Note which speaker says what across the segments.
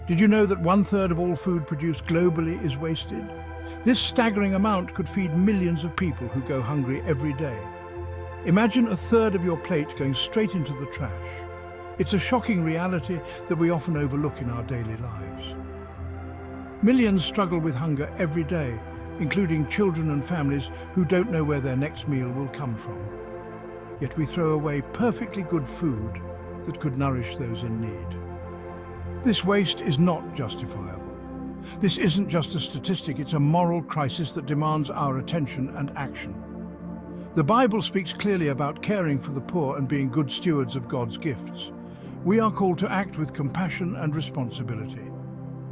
Speaker 1: Did you know that 1/3 of all food produced globally is wasted? This staggering amount could feed millions of people who go hungry every day. Imagine 1/3 of your plate going straight into the trash. It's a shocking reality that we often overlook in our daily lives. Millions struggle with hunger every day, including children and families who don't know where their next meal will come from. Yet we throw away perfectly good food that could nourish those in need. This waste is not justifiable. This isn't just a statistic, it's a moral crisis that demands our attention and action. The Bible speaks clearly about caring for the poor and being good stewards of God's gifts. We are called to act with compassion and responsibility.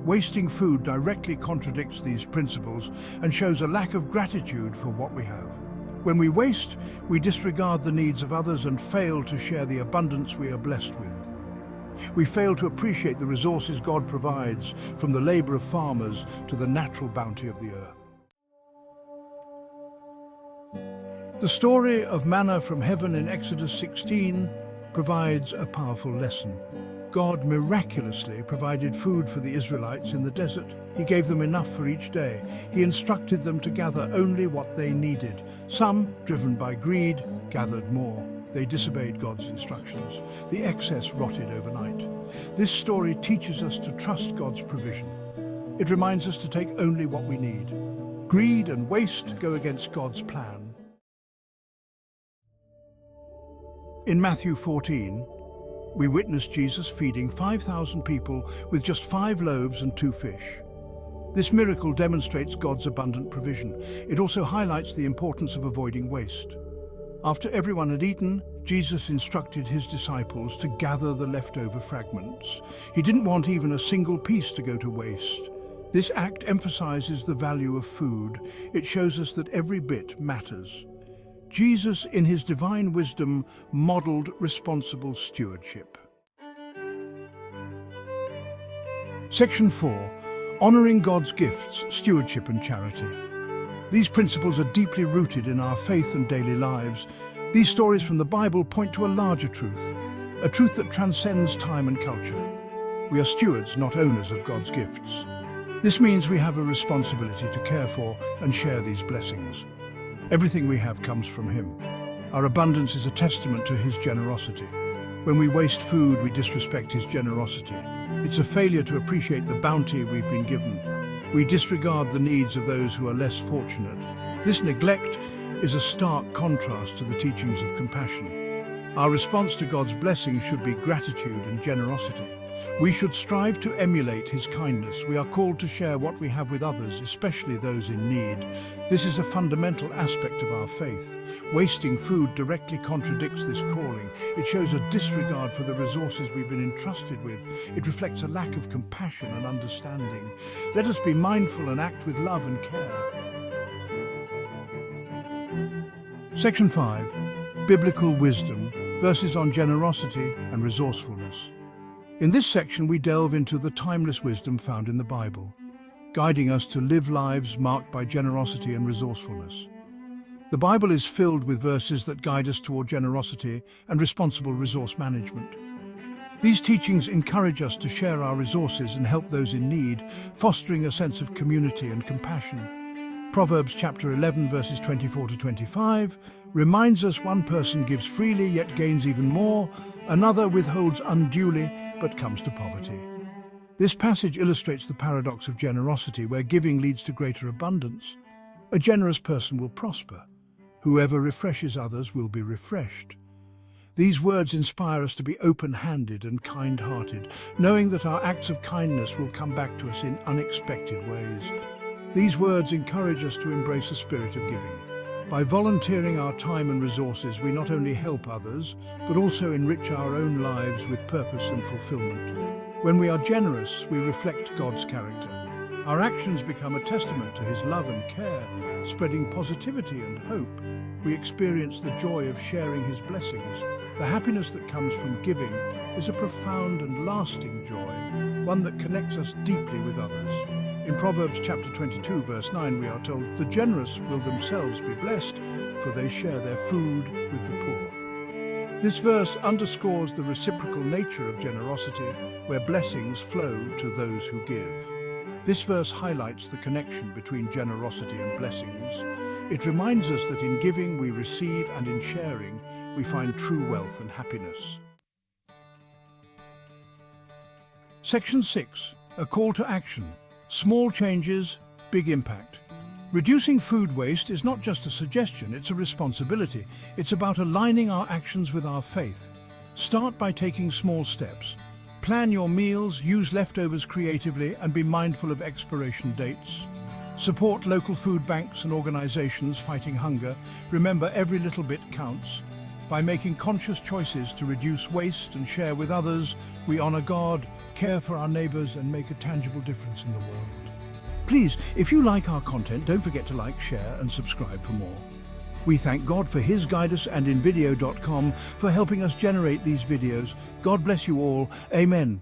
Speaker 1: Wasting food directly contradicts these principles and shows a lack of gratitude for what we have. When we waste, we disregard the needs of others and fail to share the abundance we are blessed with. We fail to appreciate the resources God provides, from the labor of farmers to the natural bounty of the earth. The story of manna from heaven in Exodus 16 provides a powerful lesson. God miraculously provided food for the Israelites in the desert. He gave them enough for each day. He instructed them to gather only what they needed. Some, driven by greed, gathered more. They disobeyed God's instructions. The excess rotted overnight. This story teaches us to trust God's provision. It reminds us to take only what we need. Greed and waste go against God's plan. In Matthew 14, we witness Jesus feeding 5,000 people with just 5 loaves and 2 fish. This miracle demonstrates God's abundant provision. It also highlights the importance of avoiding waste. After everyone had eaten, Jesus instructed his disciples to gather the leftover fragments. He didn't want even a single piece to go to waste. This act emphasizes the value of food. It shows us that every bit matters. Jesus, in his divine wisdom, modeled responsible stewardship. Section 4. Honoring God's gifts, Stewardship and Charity. These principles are deeply rooted in our faith and daily lives. These stories from the Bible point to a larger truth, a truth that transcends time and culture. We are stewards, not owners of God's gifts. This means we have a responsibility to care for and share these blessings. Everything we have comes from him. Our abundance is a testament to his generosity. When we waste food, we disrespect his generosity. It's a failure to appreciate the bounty we've been given. We disregard the needs of those who are less fortunate. This neglect is a stark contrast to the teachings of compassion. Our response to God's blessings should be gratitude and generosity. We should strive to emulate his kindness. We are called to share what we have with others, especially those in need. This is a fundamental aspect of our faith. Wasting food directly contradicts this calling. It shows a disregard for the resources we've been entrusted with. It reflects a lack of compassion and understanding. Let us be mindful and act with love and care. Section 5. Biblical Wisdom, verses on generosity and resourcefulness. In this section, we delve into the timeless wisdom found in the Bible, guiding us to live lives marked by generosity and resourcefulness. The Bible is filled with verses that guide us toward generosity and responsible resource management. These teachings encourage us to share our resources and help those in need, fostering a sense of community and compassion. Proverbs chapter 11, verses 24 to 25, reminds us one person gives freely yet gains even more, another withholds unduly but comes to poverty. This passage illustrates the paradox of generosity, where giving leads to greater abundance. A generous person will prosper. Whoever refreshes others will be refreshed. These words inspire us to be open-handed and kind-hearted, knowing that our acts of kindness will come back to us in unexpected ways. These words encourage us to embrace a spirit of giving. By volunteering our time and resources, we not only help others, but also enrich our own lives with purpose and fulfillment. When we are generous, we reflect God's character. Our actions become a testament to his love and care, spreading positivity and hope. We experience the joy of sharing his blessings. The happiness that comes from giving is a profound and lasting joy, one that connects us deeply with others. In Proverbs chapter 22, verse 9, we are told, "The generous will themselves be blessed, for they share their food with the poor." This verse underscores the reciprocal nature of generosity, where blessings flow to those who give. This verse highlights the connection between generosity and blessings. It reminds us that in giving we receive, and in sharing we find true wealth and happiness. Section 6. A call to action. Small changes, big impact. Reducing food waste is not just a suggestion, it's a responsibility. It's about aligning our actions with our faith. Start by taking small steps. Plan your meals, use leftovers creatively, and be mindful of expiration dates. Support local food banks and organizations fighting hunger. Remember, every little bit counts. By making conscious choices to reduce waste and share with others, we honor God, care for our neighbors, and make a tangible difference in the world. Please, if you like our content, don't forget to like, share, and subscribe for more. We thank God for His guidance and invideo.com for helping us generate these videos. God bless you all. Amen.